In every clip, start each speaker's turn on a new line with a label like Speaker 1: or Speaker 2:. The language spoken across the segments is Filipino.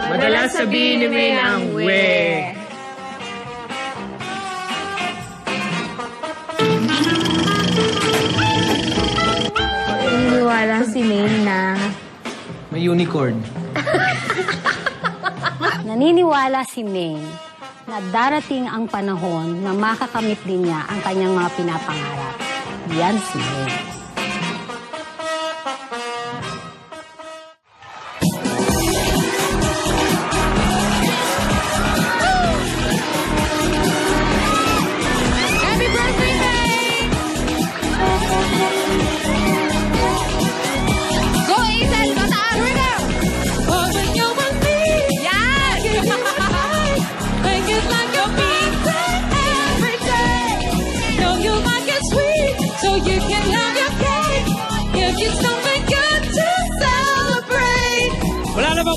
Speaker 1: Madalas sabihin ni Maine ang we.
Speaker 2: Naniniwala si Maine na...
Speaker 3: May unicorn.
Speaker 2: Naniniwala si Maine na darating ang panahon na makakamit din niya ang kanyang mga pinapangarap. Yan si Maine.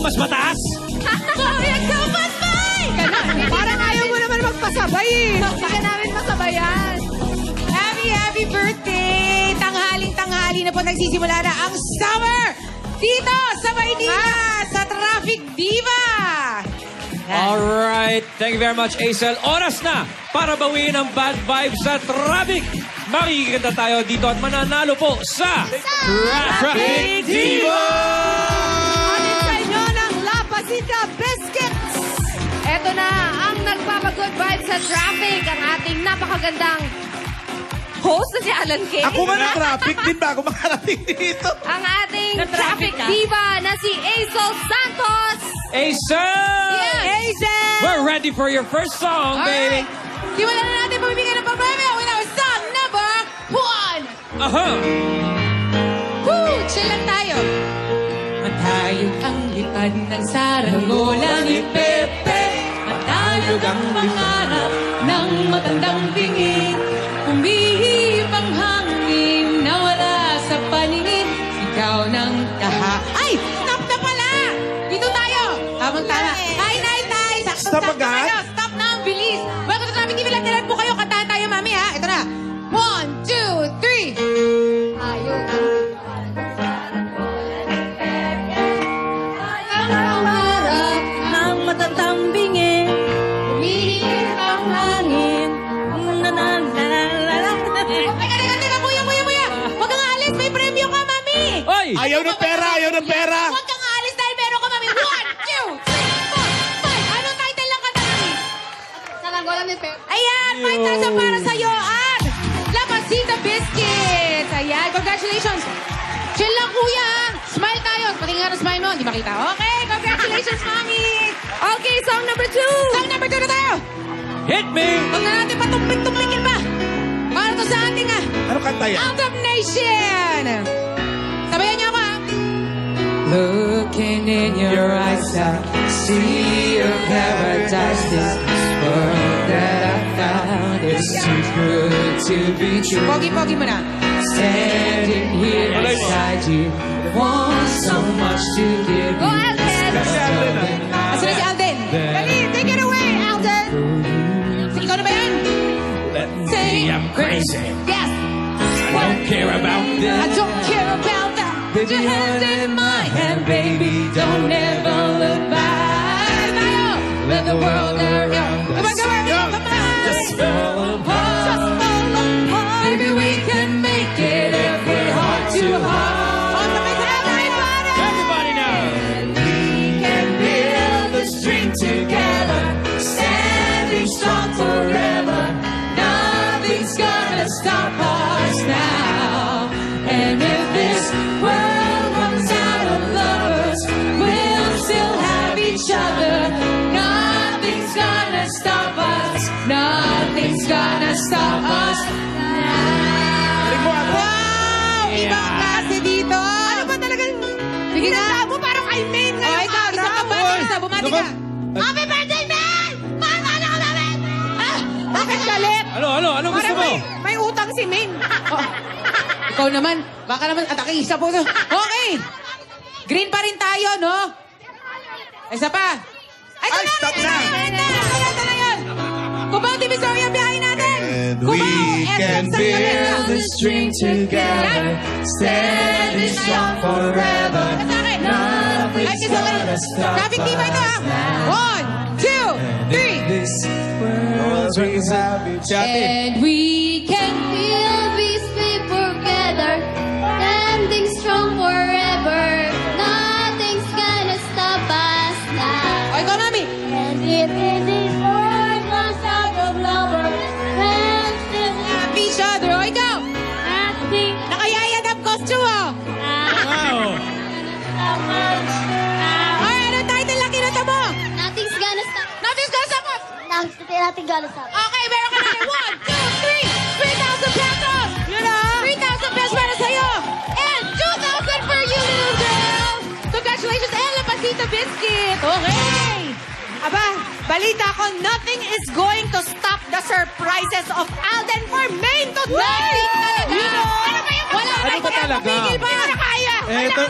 Speaker 3: Mas mataas?
Speaker 1: Parang ayaw mo naman magpasabay eh. Hindi ka namin masabayan.
Speaker 4: Happy birthday! Tanghaling-tanghali na po nagsisimula na ang summer dito sa Maynila, sa Traffic Diva!
Speaker 3: Alright, thank you very much, Aisel. Oras na para bawiin ang bad vibes sa traffic. Makikita tayo dito at mananalo po sa Traffic Diva!
Speaker 1: Pasita Biscuits! Ito na ang nagpapagood vibes sa traffic. Ang ating napakagandang host na si Alan Kay.
Speaker 5: Ako man ang traffic din bago makarating dito.
Speaker 1: Ang ating traffic diva na si Aisel Santos.
Speaker 3: Aisel!
Speaker 1: Yes!
Speaker 4: Aisel!
Speaker 3: We're ready for your first song, baby.
Speaker 4: Simulan na natin pamibigyan ng pameme with our song number 1! Woo! Chill lang tayo. Matayog ang lipad ng saranggola ni Pepe. Matayog ang pangarap ng matandang tingin. Humihip ang hangin na wala sa paningin. Sigaw ng kaha. Ay! Stop na pala! Dito tayo! Tamang-tama. Tay!
Speaker 5: Stop agad?
Speaker 4: Stop na ang bilis. Welcome to Traffic TV. Landaran po kayo. Kantahan tayo, mami, ha? Ito na. 1, 2, 3. Ayun.
Speaker 5: Ayaw ng pera!
Speaker 4: Huwag kang aalis dahil meron ka, mami. 1, 2, 3, 4, 5. Anong title lang kanta, mami?
Speaker 1: Saranggola ni Pepe.
Speaker 4: Ayan, 5,000 para sa'yo. At La Pasita Biscuits. Ayan, congratulations. Chill lang, kuya. Smile tayo. Patingin nga ng smile mo. Hindi makita. Okay, congratulations, mami. Okay, song number 2. Song number 2 na tayo.
Speaker 3: Hit me!
Speaker 4: Huwag na natin patumpik-tumpikin pa. Para to sa ating,
Speaker 5: Ano kanta yan?
Speaker 4: Anthem Nation. Sabayan niyo ako, ha? Looking in your eyes, I see a paradise. This world that I found is too good to be true. Pogi mo na. Standing here beside you, want so much to give you.
Speaker 1: Go, Alden!
Speaker 4: Asa na si Alden? Dali, take it away, Alden! Ikaw na ba yan?
Speaker 3: Let me say I'm crazy.
Speaker 4: Yes!
Speaker 3: I don't care about this.
Speaker 4: I don't care about that. Put your hand in my hand, baby. Don't ever look back. Let the world around us
Speaker 3: Just fall apart.
Speaker 4: Just fall apart. Maybe we can make it if we heart to heart.
Speaker 3: Everybody now.
Speaker 4: We can build a stream together, standing strong forever. Nothing's gonna stop us now. And if this world runs out of lovers, we'll still have each other. Nothing's gonna stop us. Nothing's gonna stop us now. Wow! Ibang klase dito. Ano ba talagang... Sige na. Mo parang kay Maine ngayon. Oh, ikaw, isa pa ba? Isa, bumati ka. Happy birthday, Maine! Paano ka namin? Bakit galit?
Speaker 3: Ano gusto mo?
Speaker 4: May utang si Maine. Oh. Ikaw naman, baka naman, isa po. Okay. Green pa rin tayo, no? Isa pa.
Speaker 5: Ay, stop na!
Speaker 4: Ito na yun. Cubao, Divisoria, biyahe natin.
Speaker 5: And we
Speaker 4: can build this dream together, standing strong forever. Nothing's gonna stop
Speaker 1: Traffic team ito
Speaker 4: us
Speaker 1: ha. 1, 2, 3.
Speaker 4: This world's happy.
Speaker 6: And we can feel this people together, standing strong forever. Nothing's gonna stop us now.
Speaker 1: O, ikaw, Mami.
Speaker 6: And it is this world must out of lovers.
Speaker 1: Each other. O, ikaw.
Speaker 6: Nothing
Speaker 1: Nakayayad ang costume mo.
Speaker 3: Wow!
Speaker 1: Ay, ano title na kinuta mo?
Speaker 6: Nothing's gonna stop.
Speaker 1: Nothing's gonna stop us.
Speaker 6: Nothing gonna stop.
Speaker 1: Okay, meron ka na 1, 2, 3. 3,000 pesos. Yun na. 3,000 pesos para sa'yo. And 2,000 for you, little girl. Congratulations, Ella Pasita Biscuit. Okay. Aba, balita ko, nothing is going to stop the surprises of Alden for Maine tonight. Ano ba yung wala
Speaker 5: Ano ba talaga?
Speaker 1: Pigil ba yung kaya?
Speaker 5: Eto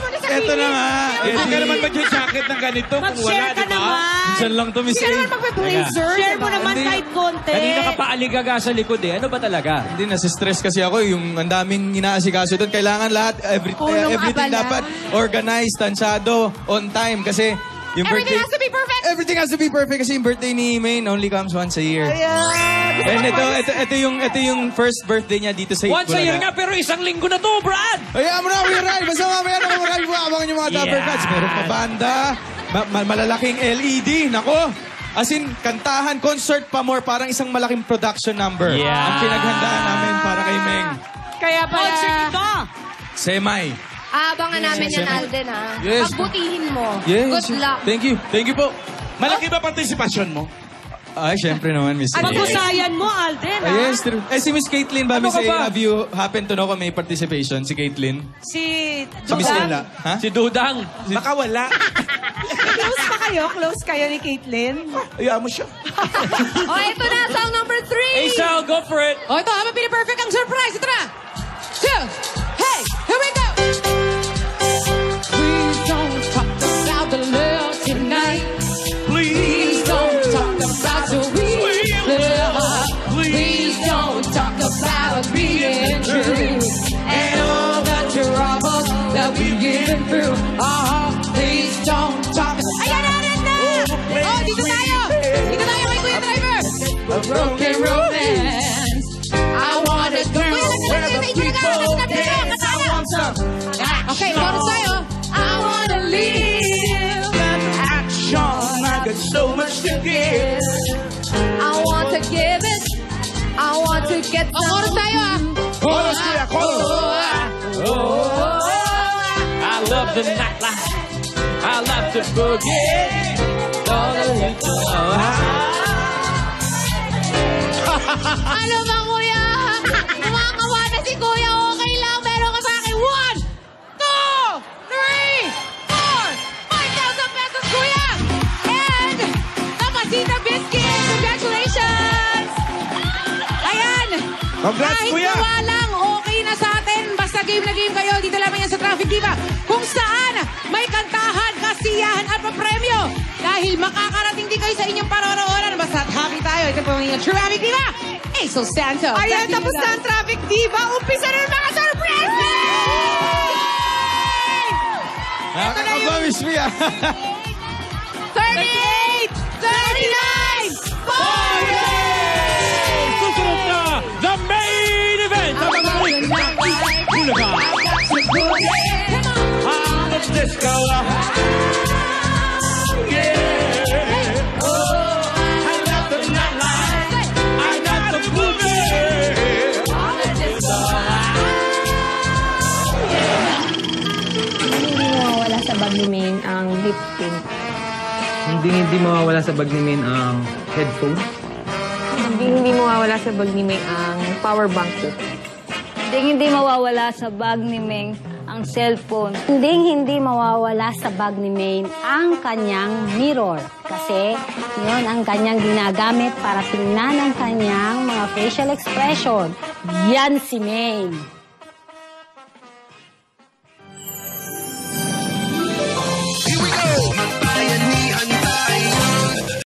Speaker 5: na nga. Hindi ka naman mag-jacket ng ganito kung wala, di ba?
Speaker 7: Minsan lang to, Miss
Speaker 1: Hindi ka naman
Speaker 7: A.
Speaker 1: magpe-blazer. Share mo naman kahit konti.
Speaker 3: Kanina ka pa aligaga sa likod eh. Ano ba talaga?
Speaker 7: Hindi, nasistress kasi ako. Yung ang daming inaasikaso doon. Kailangan lahat, everything dapat organized, tansado, on time. Kasi yung
Speaker 1: Everything
Speaker 7: birthday...
Speaker 1: has to be perfect.
Speaker 7: Everything has to be perfect kasi yung birthday ni Maine only comes once a year.
Speaker 1: Ayan.
Speaker 7: And ito yung first birthday niya dito sa
Speaker 3: Once a year nga,
Speaker 7: Bulaga.
Speaker 3: pero isang linggo na to, Brad!
Speaker 7: Hayaan mo na, Kuya Ray. Basta mamaya na kumakain mo. Abangan yung mga Dapper
Speaker 3: Yeah.
Speaker 7: Cats. Meron pa banda. Malalaking LED. Nako. As in, kantahan, concert pa more. Parang isang malaking production number.
Speaker 3: Yeah.
Speaker 7: Ang pinaghandaan namin para kay Meng.
Speaker 1: Kaya pala.
Speaker 7: Semay.
Speaker 1: Abangan namin yan, Alden, ha?
Speaker 7: Yes.
Speaker 1: Pagbutihin mo.
Speaker 7: Yes.
Speaker 1: Good luck.
Speaker 7: Thank you. Thank you po.
Speaker 5: Malaki ba partisipasyon mo?
Speaker 7: Ay, syempre naman, Miss A.
Speaker 1: Pagkusayan mo, Alden, ha?
Speaker 7: Yes, true. Eh, si Miss Caitlyn ba,
Speaker 3: Ano
Speaker 7: Miss
Speaker 3: ka ba?
Speaker 7: A, have you happen to know kung may participation? Si Caitlyn?
Speaker 1: Si
Speaker 7: Si Miss
Speaker 1: Dudang.
Speaker 7: Ella? Ha?
Speaker 3: Si Dudang.
Speaker 5: Baka wala.
Speaker 1: Close pa kayo? Close kayo ni Caitlyn?
Speaker 5: Hayaan mo siya.
Speaker 1: O, ito na, song number 3.
Speaker 3: Hey, Sal, go for it!
Speaker 1: O, ito, habang piniperfect ang surprise. Ito na. 2, hey, here we go. Please don't talk about the love tonight. Please don't talk about the sweet love. Please don't talk about being true. And all the troubles that we've been through. Please don't talk. Ayan na! Oh, dito tayo! Dito tayo kay Kuya Driver! A broken romance. I wanna go where the people dance. I want some action. Okay, bonus tayo. I wanna live.
Speaker 5: Action, I got so much to give.
Speaker 1: I want to give it. I want to get some. Bonus tayo, ah.
Speaker 5: Chorus, kuya, chorus.
Speaker 3: I love the nightlife. I love the boogie. All the little
Speaker 1: Ano ba, kuya? Kumakawa na si kuya. Okay lang. Meron ka sa akin. 1, 2, 3, 4, 5,000 pesos, kuya. And Kapasita Biscuit. Congratulations. Ayan.
Speaker 5: Congrats,
Speaker 1: Kahit
Speaker 5: kuya.
Speaker 1: gawa lang, okay na sa atin. Basta game na game kayo. Dito lamang yan sa Traffic Diva. Kung saan may kantahan, kasiyahan at papremyo. Dahil makakarating din kayo sa inyong paroroonan. Basta happy tayo. Ito po ang inyong Traffic Diva. Aso Santo. Ayan, tapos na ang Traffic Diva. Umpisa na yung mga surprises!
Speaker 7: Nakakaba, Miss Mia.
Speaker 1: 38! 39! 40!
Speaker 3: Susunod na, the main event! Ang mga Bulaga.
Speaker 5: I'm a disco. Yeah. I love the nightlife. I love the boogie.
Speaker 2: Hindi mawawala sa bag ni Maine ang lip tint.
Speaker 8: Hindi mawawala sa bag ni Maine ang headphone.
Speaker 2: Hindi mawawala sa bag ni Maine ang power bank ko. Hindi mawawala sa bag ni Maine ang cellphone. Hindi mawawala sa bag ni Maine ang kanyang mirror. Kasi yun ang kanyang ginagamit para tingnan ang kanyang mga facial expression. Yan si Maine.